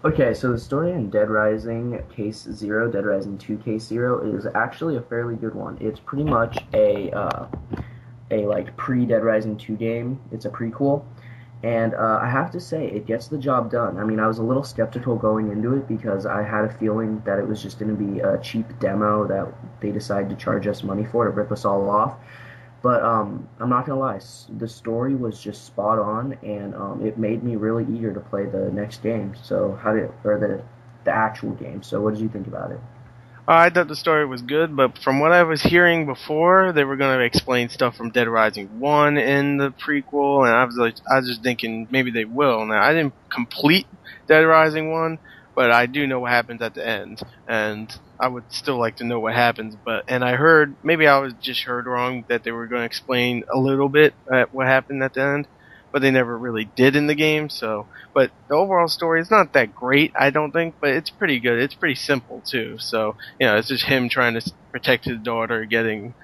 Okay, so the story in Dead Rising Case Zero, Dead Rising 2 Case Zero, is actually a fairly good one. It's pretty much a like pre-Dead Rising 2 game. It's a prequel, and I have to say it gets the job done. I mean, I was a little skeptical going into it because I had a feeling that it was just going to be a cheap demo that they decided to charge us money for to rip us all off. But I'm not gonna lie, the story was just spot on, and it made me really eager to play the next game. So or the actual game. So what did you think about it? I thought the story was good, but from what I was hearing before, they were going to explain stuff from Dead Rising 1 in the prequel, and I was just thinking maybe they will. Now, I didn't complete Dead Rising 1, but I do know what happens at the end, and I would still like to know what happens, and I heard, maybe I was just heard wrong, that they were going to explain a little bit at what happened at the end, but they never really did in the game, so, but the overall story is not that great, I don't think, but it's pretty good. It's pretty simple too. So, it's just him trying to protect his daughter, getting,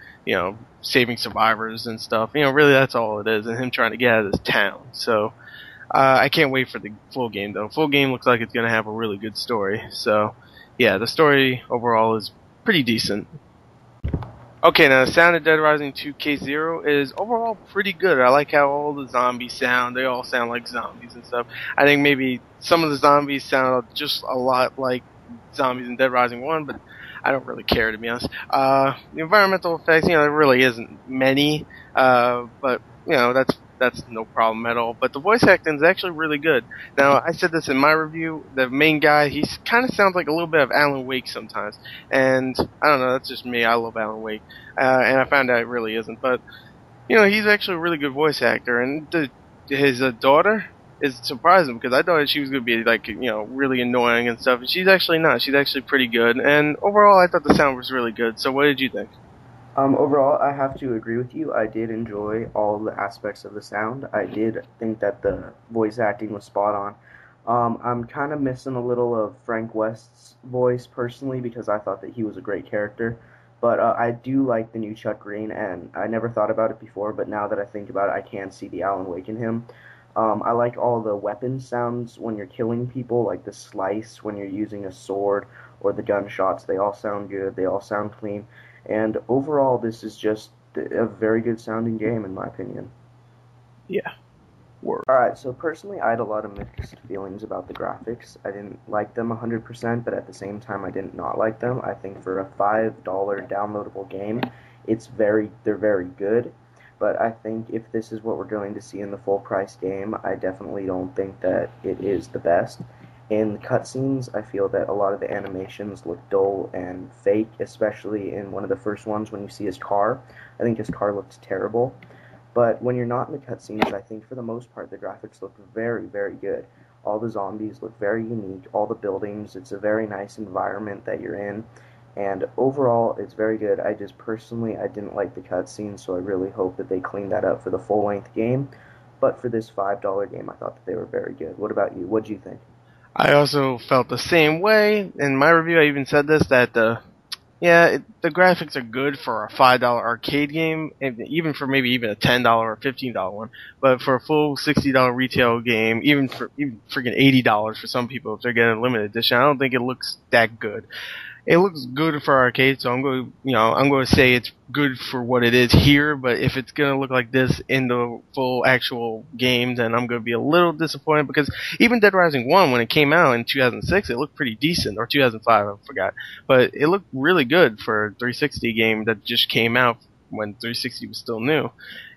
saving survivors and stuff. Really that's all it is, and him trying to get out of his town. So, I can't wait for the full game though. Full game looks like it's gonna have a really good story. So, yeah, the story overall is pretty decent. Okay, now the sound of Dead Rising 2 K0 is overall pretty good. I like how all the zombies sound. They all sound like zombies and stuff. I think maybe some of the zombies sound just a lot like zombies in Dead Rising 1, but I don't really care, to be honest. The environmental effects, there really isn't many, but that's no problem at all. But the voice acting is actually really good. Now, I said this in my review. The main guy, he kind of sounds like a little bit of Alan Wake sometimes, and I don't know. That's just me. I love Alan Wake, and I found out it really isn't. But he's actually a really good voice actor, and his daughter is surprising because I thought she was going to be like really annoying and stuff. And she's actually not. She's actually pretty good. And overall, I thought the sound was really good. So, what did you think? Overall, I have to agree with you. I did enjoy all the aspects of the sound. I did think that the voice acting was spot on. I'm kind of missing a little of Frank West's voice personally because I thought that he was a great character. But I do like the new Chuck Green, and I never thought about it before, but now that I think about it, I can see the Alan Wake in him. I like all the weapon sounds when you're killing people, like the slice when you're using a sword, or the gunshots. They all sound good, they all sound clean. And overall, this is just a very good sounding game, in my opinion. Yeah. Word. Alright, so personally, I had a lot of mixed feelings about the graphics. I didn't like them 100%, but at the same time, I didn't not like them. I think for a $5 downloadable game, they're very good. But I think if this is what we're going to see in the full price game, I definitely don't think that it is the best. In the cutscenes, I feel that a lot of the animations look dull and fake, especially in one of the first ones when you see his car. I think his car looks terrible. But when you're not in the cutscenes, I think for the most part the graphics look very, very good. All the zombies look very unique, all the buildings, it's a very nice environment that you're in, and overall it's very good. I just personally, I didn't like the cutscenes, so I really hope that they clean that up for the full-length game. But for this $5 game, I thought that they were very good. What about you? What do you think? I also felt the same way. In my review, I even said this that the graphics are good for a $5 arcade game, and even for maybe even a $10 or $15 one. But for a full $60 retail game, even freaking $80 for some people if they're getting a limited edition, I don't think it looks that good. It looks good for arcade, so I'm going to say it's good for what it is here. But if it's going to look like this in the full actual game, then I'm going to be a little disappointed because even Dead Rising 1, when it came out in 2006, it looked pretty decent, or 2005, I forgot. But it looked really good for a 360 game that just came out when 360 was still new,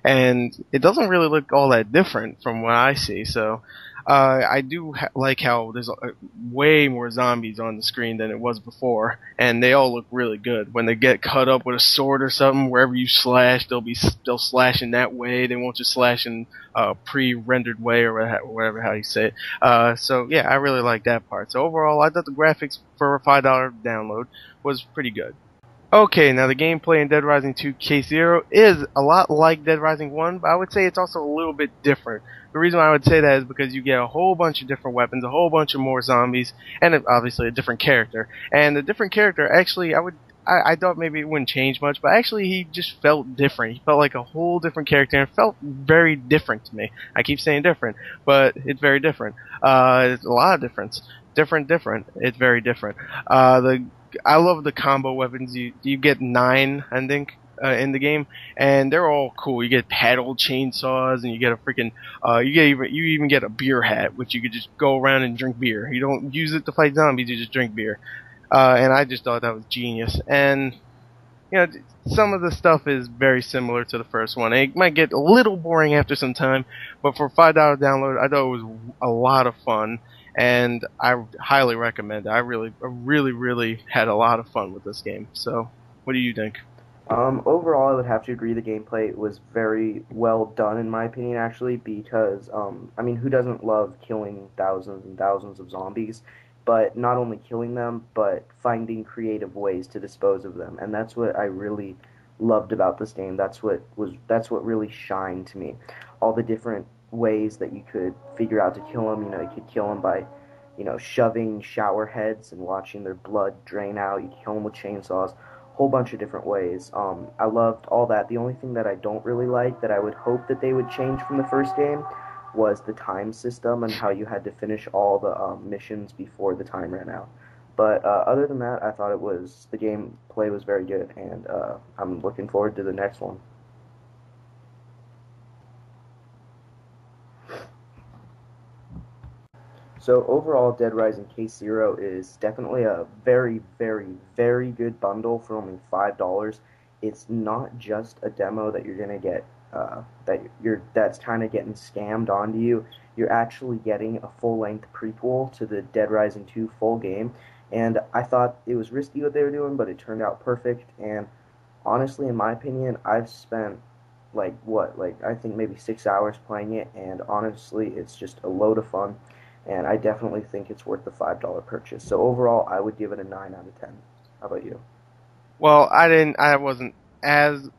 and it doesn't really look all that different from what I see. So. I do like how there's way more zombies on the screen than it was before, and they all look really good. When they get cut up with a sword or something, wherever you slash, they'll slash in that way. They won't just slash in a pre-rendered way or whatever how you say it. So yeah, I really like that part. So overall, I thought the graphics for a $5 download was pretty good. Okay, now the gameplay in Dead Rising 2 K0 is a lot like Dead Rising 1, but I would say it's also a little bit different. The reason why I would say that is because you get a whole bunch of different weapons, a whole bunch of more zombies, and obviously a different character. And the different character, actually, I thought maybe it wouldn't change much, but actually he just felt different. He felt like a whole different character, and it felt very different to me. I keep saying different, but it's very different. It's a lot of difference. Different. It's very different. I love the combo weapons. You get 9, I think, in the game, and they're all cool. You get paddle chainsaws, and you get a freaking you even get a beer hat, which you could just go around and drink beer. You don't use it to fight zombies. You just drink beer. And I just thought that was genius. And you know, some of the stuff is very similar to the first one. It might get a little boring after some time, but for $5 download, I thought it was a lot of fun, and I highly recommend it. I really had a lot of fun with this game. So, what do you think? Overall, I would have to agree the gameplay was very well done in my opinion, actually, because, I mean, who doesn't love killing thousands and thousands of zombies? But not only killing them, but finding creative ways to dispose of them, and that's what I really loved about this game. That's what really shined to me. All the different ways that you could figure out to kill them. You know, you could kill them by, shoving shower heads and watching their blood drain out. You could kill them with chainsaws, whole bunch of different ways. I loved all that. The only thing that I don't really like, that I would hope that they would change from the first game, was the time system and how you had to finish all the missions before the time ran out. But other than that, I thought the gameplay was very good, and I'm looking forward to the next one. So overall, Dead Rising Case Zero is definitely a very good bundle for only $5. It's not just a demo that you're gonna get that's kind of getting scammed onto you. You're actually getting a full-length prequel to the Dead Rising 2 full game, and I thought it was risky what they were doing, but it turned out perfect. And honestly, in my opinion, I've spent I think maybe 6 hours playing it, and honestly, it's just a load of fun, and I definitely think it's worth the $5 purchase. So overall, I would give it a 9 out of 10. How about you? Well, as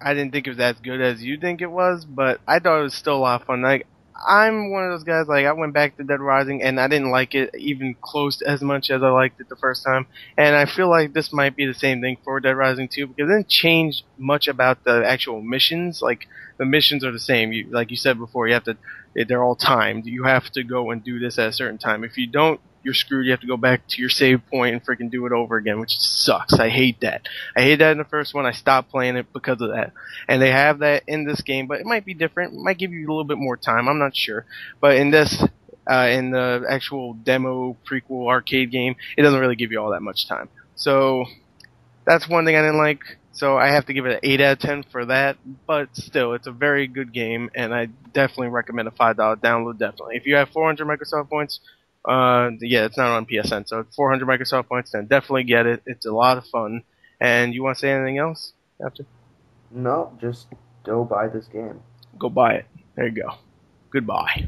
I didn't think it was as good as you think it was, but I thought it was still a lot of fun. Like, I'm one of those guys, like, I went back to Dead Rising, and I didn't like it even close to as much as I liked it the first time. And I feel like this might be the same thing for Dead Rising 2, because it didn't change much about the actual missions. Like, the missions are the same. Like you said before, they're all timed. You have to go and do this at a certain time. If you don't, you're screwed. You have to go back to your save point and freaking do it over again, which sucks. I hate that. I hate that in the first one. I stopped playing it because of that. And they have that in this game, but it might be different. It might give you a little bit more time. I'm not sure. But in in the actual demo prequel arcade game, it doesn't really give you all that much time. So that's one thing I didn't like. So I have to give it an 8 out of 10 for that. But still, it's a very good game, and I definitely recommend a $5 download, definitely. If you have 400 Microsoft points, yeah, it's not on PSN, so 400 Microsoft points, then definitely get it. It's a lot of fun. And you want to say anything else after? No, just go buy this game. Go buy it. There you go. Goodbye.